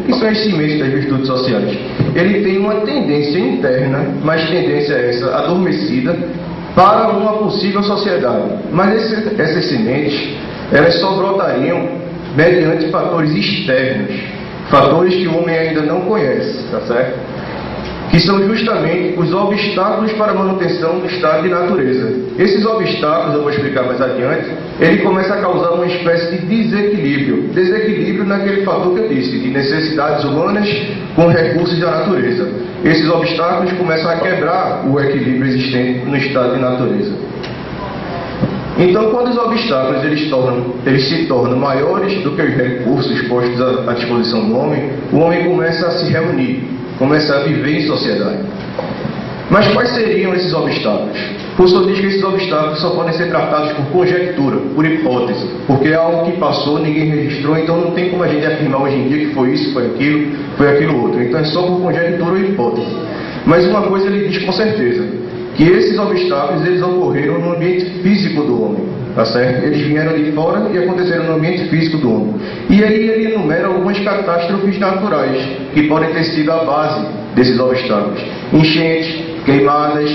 que são as sementes das virtudes sociais. Ele tem uma tendência interna, mas tendência essa adormecida, para uma possível sociedade. Mas essas sementes, elas só brotariam mediante fatores externos, fatores que o homem ainda não conhece, tá certo? Que são justamente os obstáculos para a manutenção do estado de natureza. Esses obstáculos, eu vou explicar mais adiante, ele começa a causar uma espécie de desequilíbrio naquele fator que eu disse, de necessidades humanas com recursos da natureza. Esses obstáculos começam a quebrar o equilíbrio existente no estado de natureza. Então, quando os obstáculos eles se tornam maiores do que os recursos postos à disposição do homem, o homem começa a se reunir, começa a viver em sociedade. Mas quais seriam esses obstáculos? O professor diz que esses obstáculos só podem ser tratados por conjectura, por hipótese, porque é algo que passou, ninguém registrou, então não tem como a gente afirmar hoje em dia que foi isso, foi aquilo outro. Então é só por conjectura ou hipótese. Mas uma coisa ele diz com certeza, que esses obstáculos eles ocorreram no ambiente físico do homem, tá certo? Eles vieram de fora e aconteceram no ambiente físico do homem. E aí ele enumera algumas catástrofes naturais que podem ter sido a base desses obstáculos: enchentes, queimadas,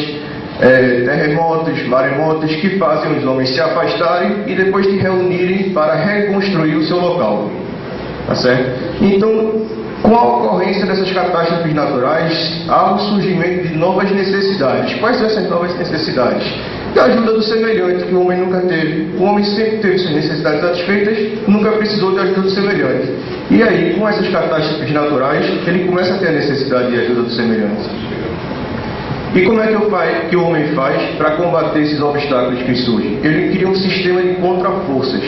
terremotos, maremotos, que fazem os homens se afastarem e depois se reunirem para reconstruir o seu local, tá certo? Então, com a ocorrência dessas catástrofes naturais, há o surgimento de novas necessidades. Quais são essas novas necessidades? Da ajuda do semelhante, que o homem nunca teve. O homem sempre teve suas necessidades satisfeitas, nunca precisou de ajuda do semelhante. E aí, com essas catástrofes naturais, ele começa a ter a necessidade de ajuda do semelhante. E como é que o homem faz para combater esses obstáculos que surgem? Ele cria um sistema de contraforças.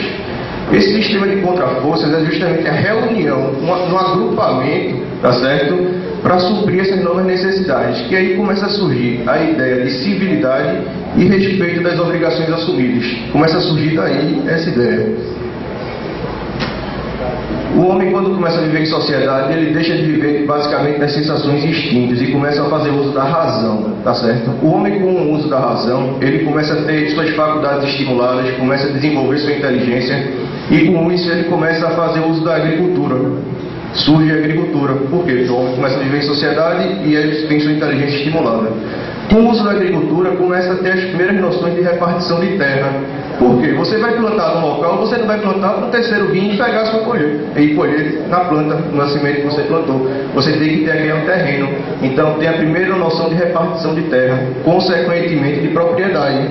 Esse sistema de contraforças é justamente a reunião, um agrupamento, tá certo? Para suprir essas novas necessidades. Que aí começa a surgir a ideia de civilidade e respeito das obrigações assumidas. Começa a surgir daí essa ideia. O homem, quando começa a viver em sociedade, ele deixa de viver basicamente das sensações e instintos e começa a fazer uso da razão, tá certo? O homem, com o uso da razão, ele começa a ter suas faculdades estimuladas, começa a desenvolver sua inteligência e com isso ele começa a fazer uso da agricultura. Surge a agricultura. Por quê? Porque o homem começa a viver em sociedade e ele tem sua inteligência estimulada. Com o uso da agricultura, começa a ter as primeiras noções de repartição de terra. Por quê? Você vai plantar num local, você não vai plantar no terceiro vir e pegar a sua colheita. E colher na planta, no nascimento que você plantou. Você tem que ter aquele terreno. Então, tem a primeira noção de repartição de terra, consequentemente de propriedade.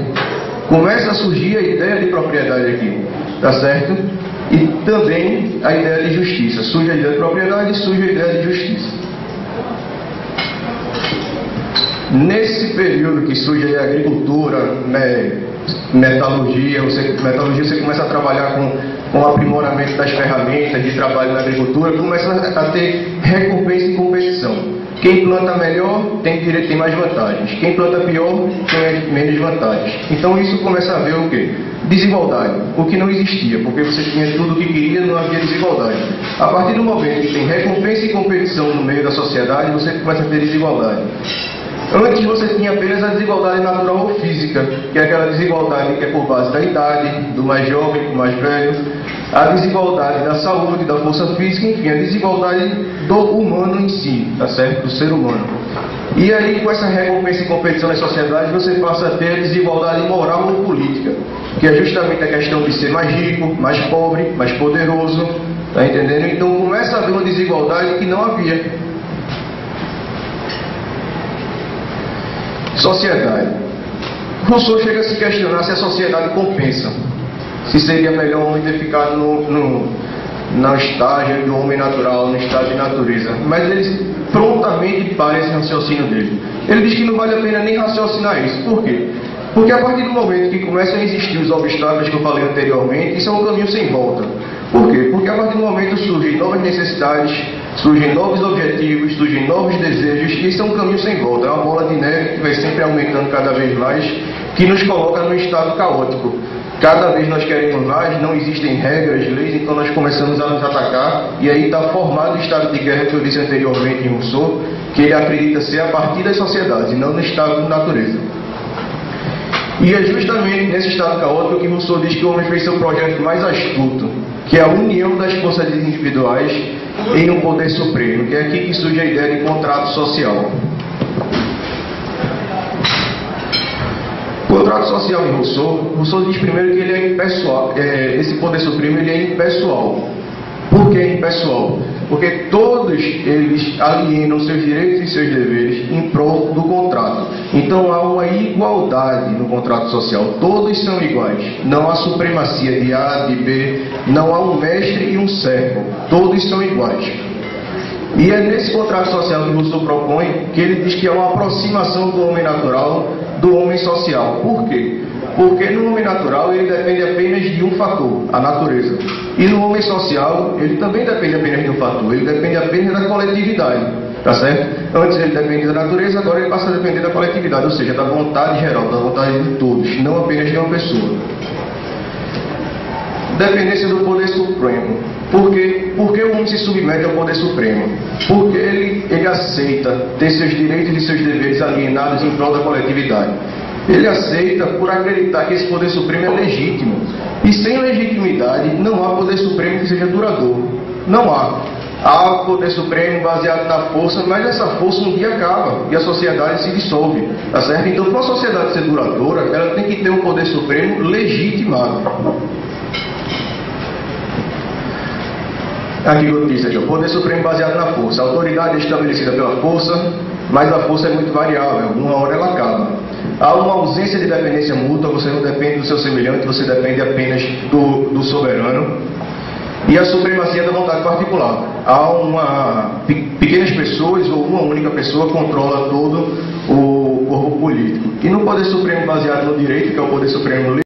Começa a surgir a ideia de propriedade aqui, tá certo? E também a ideia de justiça. Surge a ideia de propriedade e surge a ideia de justiça. Nesse período que surge a agricultura, metalurgia, você começa a trabalhar com o aprimoramento das ferramentas de trabalho na agricultura, começa a ter recompensa e competição. Quem planta melhor tem mais vantagens, quem planta pior tem menos vantagens. Então isso começa a haver o quê? Desigualdade, o que não existia, porque você tinha tudo o que queria, não havia desigualdade. A partir do momento que tem recompensa e competição no meio da sociedade, você começa a ter desigualdade. Antes você tinha apenas a desigualdade natural ou física, que é aquela desigualdade que é por base da idade, do mais jovem, do mais velho, a desigualdade da saúde, da força física, enfim, a desigualdade do humano em si, tá certo? Do ser humano. E aí, com essa recompensa e competição na sociedade, você passa a ter a desigualdade moral ou política, que é justamente a questão de ser mais rico, mais pobre, mais poderoso, tá entendendo? Então começa a haver uma desigualdade que não havia. Sociedade. Rousseau chega a se questionar se a sociedade compensa, se seria melhor o homem ter ficado no estágio do homem natural, no estágio de natureza. Mas ele prontamente para esse raciocínio dele. Ele diz que não vale a pena nem raciocinar isso. Por quê? Porque a partir do momento que começam a existir os obstáculos que eu falei anteriormente, isso é um caminho sem volta. Por quê? Porque a partir do momento surgem novas necessidades, surgem novos objetivos, surgem novos desejos, e isso é um caminho sem volta. É uma bola de neve que vai sempre aumentando cada vez mais, que nos coloca num estado caótico. Cada vez nós queremos mais, não existem regras, leis, então nós começamos a nos atacar, e aí está formado o estado de guerra que eu disse anteriormente em Rousseau, que ele acredita ser a partir das sociedades, e não no estado de natureza. E é justamente nesse estado caótico que Rousseau diz que o homem fez seu projeto mais astuto, que é a união das forças individuais em um poder supremo, que é aqui que surge a ideia de contrato social. O contrato social em Rousseau diz primeiro que ele é impessoal, esse poder supremo ele é impessoal. Por que impessoal? Porque todos eles alienam seus direitos e seus deveres em prol do contrato. Então há uma igualdade no contrato social, todos são iguais. Não há supremacia de A, de B, não há um mestre e um servo, todos são iguais. E é nesse contrato social que Rousseau propõe que ele diz que é uma aproximação do homem natural do homem social. Por quê? Porque no homem natural ele depende apenas de um fator, a natureza. E no homem social ele também depende apenas de um fator, ele depende apenas da coletividade. Tá certo? Antes ele dependia da natureza, agora ele passa a depender da coletividade, ou seja, da vontade geral, da vontade de todos, não apenas de uma pessoa. Dependência do poder supremo. Por que o homem se submete ao poder supremo? Porque ele aceita ter seus direitos e seus deveres alienados em prol da coletividade. Ele aceita por acreditar que esse poder supremo é legítimo. E sem legitimidade não há poder supremo que seja duradouro. Não há. Há poder supremo baseado na força, mas essa força um dia acaba e a sociedade se dissolve. Tá certo? Então, para uma sociedade ser duradoura, ela tem que ter um poder supremo legitimado. Aqui eu disse aqui, o poder supremo baseado na força. A autoridade é estabelecida pela força, mas a força é muito variável, uma hora ela acaba. Há uma ausência de dependência mútua, você não depende do seu semelhante, você depende apenas do soberano. E a supremacia da vontade particular. Há pequenas pessoas ou uma única pessoa controla todo o corpo político. E no poder supremo baseado no direito, que é o poder supremo